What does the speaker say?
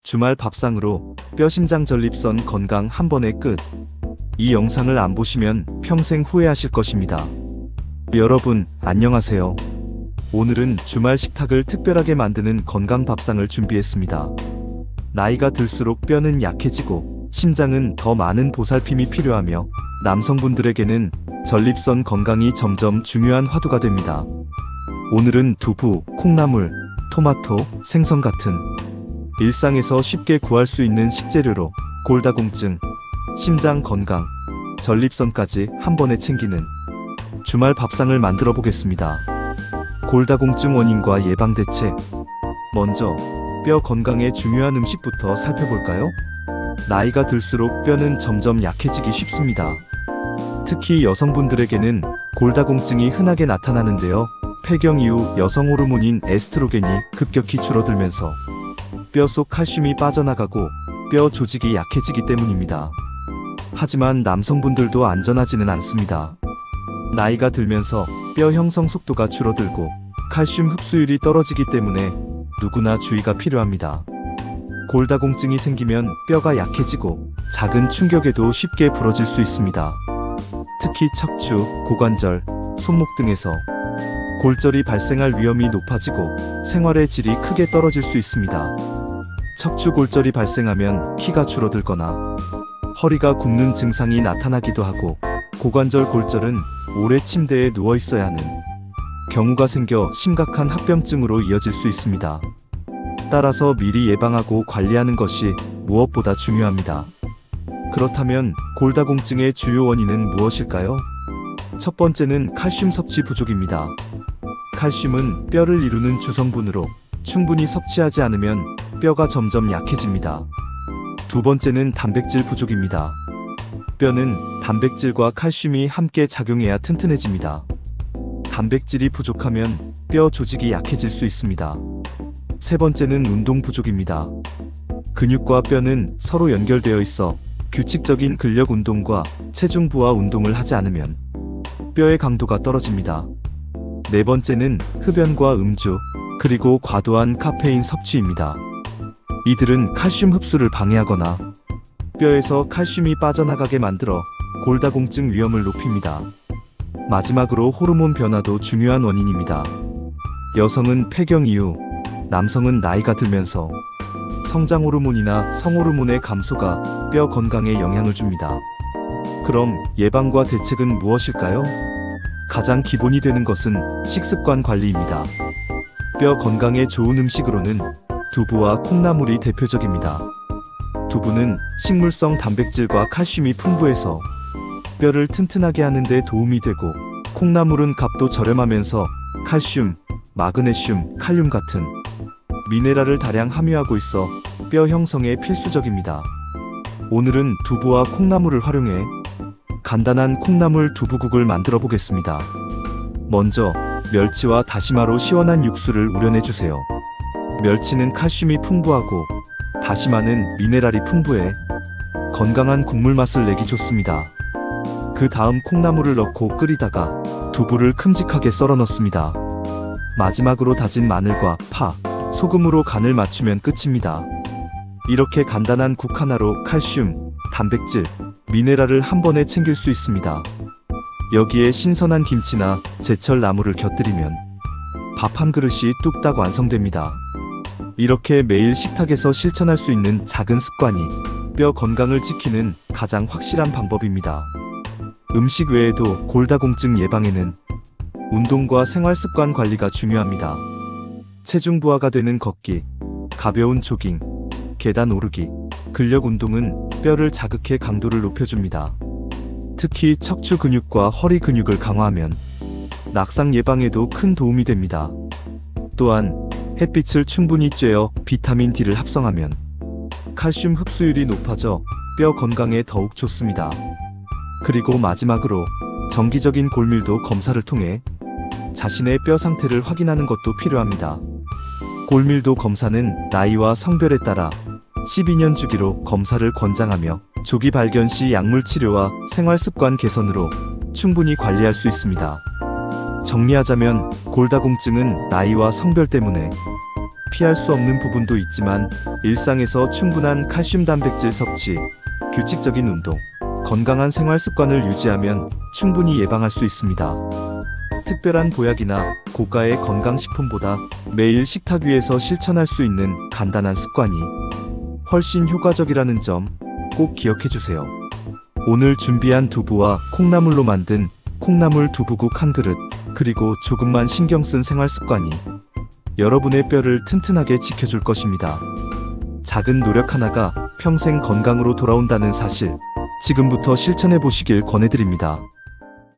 주말 밥상으로 뼈심장 전립선 건강 한 번에 끝. 이 영상을 안 보시면 평생 후회하실 것입니다. 여러분, 안녕하세요. 오늘은 주말 식탁을 특별하게 만드는 건강 밥상을 준비했습니다. 나이가 들수록 뼈는 약해지고 심장은 더 많은 보살핌이 필요하며 남성분들에게는 전립선 건강이 점점 중요한 화두가 됩니다. 오늘은 두부, 콩나물, 토마토, 생선 같은 일상에서 쉽게 구할 수 있는 식재료로 골다공증, 심장 건강, 전립선까지 한 번에 챙기는 주말 밥상을 만들어 보겠습니다. 골다공증 원인과 예방 대책. 먼저 뼈 건강에 중요한 음식부터 살펴볼까요? 나이가 들수록 뼈는 점점 약해지기 쉽습니다. 특히 여성분들에게는 골다공증이 흔하게 나타나는데요. 폐경 이후 여성 호르몬인 에스트로겐이 급격히 줄어들면서 뼈 속 칼슘이 빠져나가고 뼈 조직이 약해지기 때문입니다. 하지만 남성분들도 안전하지는 않습니다. 나이가 들면서 뼈 형성 속도가 줄어들고 칼슘 흡수율이 떨어지기 때문에 누구나 주의가 필요합니다. 골다공증이 생기면 뼈가 약해지고 작은 충격에도 쉽게 부러질 수 있습니다. 특히 척추, 고관절, 손목 등에서 골절이 발생할 위험이 높아지고 생활의 질이 크게 떨어질 수 있습니다. 척추 골절이 발생하면 키가 줄어들거나 허리가 굽는 증상이 나타나기도 하고, 고관절 골절은 오래 침대에 누워 있어야 하는 경우가 생겨 심각한 합병증으로 이어질 수 있습니다. 따라서 미리 예방하고 관리하는 것이 무엇보다 중요합니다. 그렇다면 골다공증의 주요 원인은 무엇일까요? 첫 번째는 칼슘 섭취 부족입니다. 칼슘은 뼈를 이루는 주성분으로 충분히 섭취하지 않으면 뼈가 점점 약해집니다. 두 번째는 단백질 부족입니다. 뼈는 단백질과 칼슘이 함께 작용해야 튼튼해집니다. 단백질이 부족하면 뼈 조직이 약해질 수 있습니다. 세 번째는 운동 부족입니다. 근육과 뼈는 서로 연결되어 있어 규칙적인 근력 운동과 체중 부하 운동을 하지 않으면 뼈의 강도가 떨어집니다. 네 번째는 흡연과 음주, 그리고 과도한 카페인 섭취입니다. 이들은 칼슘 흡수를 방해하거나 뼈에서 칼슘이 빠져나가게 만들어 골다공증 위험을 높입니다. 마지막으로 호르몬 변화도 중요한 원인입니다. 여성은 폐경 이후, 남성은 나이가 들면서 성장 호르몬이나 성호르몬의 감소가 뼈 건강에 영향을 줍니다. 그럼 예방과 대책은 무엇일까요? 가장 기본이 되는 것은 식습관 관리입니다. 뼈 건강에 좋은 음식으로는 두부와 콩나물이 대표적입니다. 두부는 식물성 단백질과 칼슘이 풍부해서 뼈를 튼튼하게 하는 데 도움이 되고, 콩나물은 값도 저렴하면서 칼슘, 마그네슘, 칼륨 같은 미네랄을 다량 함유하고 있어 뼈 형성에 필수적입니다. 오늘은 두부와 콩나물을 활용해 간단한 콩나물 두부국을 만들어 보겠습니다. 먼저 멸치와 다시마로 시원한 육수를 우려내주세요. 멸치는 칼슘이 풍부하고 다시마는 미네랄이 풍부해 건강한 국물 맛을 내기 좋습니다. 그 다음 콩나물을 넣고 끓이다가 두부를 큼직하게 썰어 넣습니다. 마지막으로 다진 마늘과 파, 소금으로 간을 맞추면 끝입니다. 이렇게 간단한 국 하나로 칼슘, 단백질, 미네랄을 한 번에 챙길 수 있습니다. 여기에 신선한 김치나 제철 나물을 곁들이면 밥 한 그릇이 뚝딱 완성됩니다. 이렇게 매일 식탁에서 실천할 수 있는 작은 습관이 뼈 건강을 지키는 가장 확실한 방법입니다. 음식 외에도 골다공증 예방에는 운동과 생활 습관 관리가 중요합니다. 체중 부하가 되는 걷기, 가벼운 조깅, 계단 오르기, 근력 운동은 뼈를 자극해 강도를 높여줍니다. 특히 척추 근육과 허리 근육을 강화하면 낙상 예방에도 큰 도움이 됩니다. 또한 햇빛을 충분히 쬐어 비타민 D를 합성하면 칼슘 흡수율이 높아져 뼈 건강에 더욱 좋습니다. 그리고 마지막으로 정기적인 골밀도 검사를 통해 자신의 뼈 상태를 확인하는 것도 필요합니다. 골밀도 검사는 나이와 성별에 따라 12년 주기로 검사를 권장하며 조기 발견 시 약물 치료와 생활 습관 개선으로 충분히 관리할 수 있습니다. 정리하자면 골다공증은 나이와 성별 때문에 피할 수 없는 부분도 있지만 일상에서 충분한 칼슘 단백질 섭취, 규칙적인 운동, 건강한 생활 습관을 유지하면 충분히 예방할 수 있습니다. 특별한 보약이나 고가의 건강식품보다 매일 식탁 위에서 실천할 수 있는 간단한 습관이 훨씬 효과적이라는 점 꼭 기억해 주세요. 오늘 준비한 두부와 콩나물로 만든 콩나물 두부국 한 그릇, 그리고 조금만 신경 쓴 생활 습관이 여러분의 뼈를 튼튼하게 지켜줄 것입니다. 작은 노력 하나가 평생 건강으로 돌아온다는 사실, 지금부터 실천해 보시길 권해드립니다.